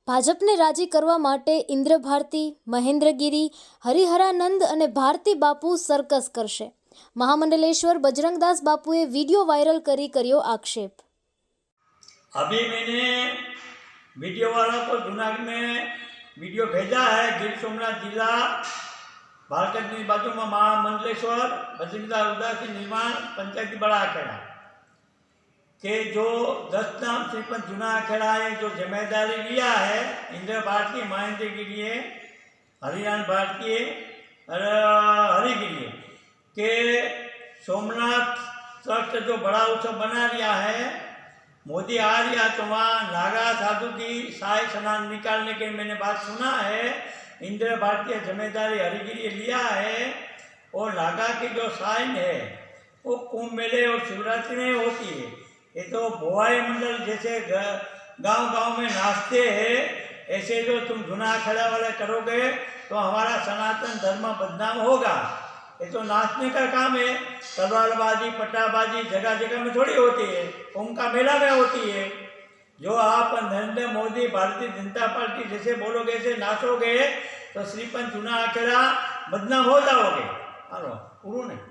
ભાજપને રાજી કરવા માટે ઇન્દ્ર ભારતી, મહેન્દ્રગીરી, હરિહરાનંદ અને ભારતી બાપુ સર્કસ કરશે. महामंडलेश्वर बजरंगदास बापूए वीडियो वायरल करी करियो आक्षेप. अभी मैंने वीडियो वाला को जूनागढ़ में वीडियो भेजा है। गिर सोमनाथ जिला बालकट की बाजू में महामंडलेश्वर बजरंगदास उदासी निर्माण पंचायती बड़ा अखेड़ा के जो 10 नाम सरपंच जूना अखेड़ा है जो जिम्मेदारी लिया है इंद्र भारती, महेंद्र गिरी, हरियाण भारती और हरिगिरी के सोमनाथ ट्रस्ट जो बड़ा उत्सव बना लिया है, मोदी आ रहा तो वहाँ नागा साधु की साय स्नान निकालने के मैंने बात सुना है। इंद्र भारतीय जिम्मेदारी हरिगिरी लिया है और नागा की जो साइन है वो कुंभ मेले और शिवरात्रि में होती है। ये तो भोवाई मंडल जैसे गांव गांव में नाचते हैं, ऐसे जो तुम जूना अखाड़ा वाले करोगे तो हमारा सनातन धर्म बदनाम होगा। ये तो नाचने का काम है, तलवारबाजी पट्टाबाजी जगह जगह में थोड़ी होती है, कुंभ का मेला में होती है। जो आप नरेंद्र मोदी भारतीय जनता पार्टी जैसे बोलोगे ऐसे नाचोगे तो श्रीपंच जूना अखेड़ा बदनाम हो जाओगे। हालो पूरू नहीं।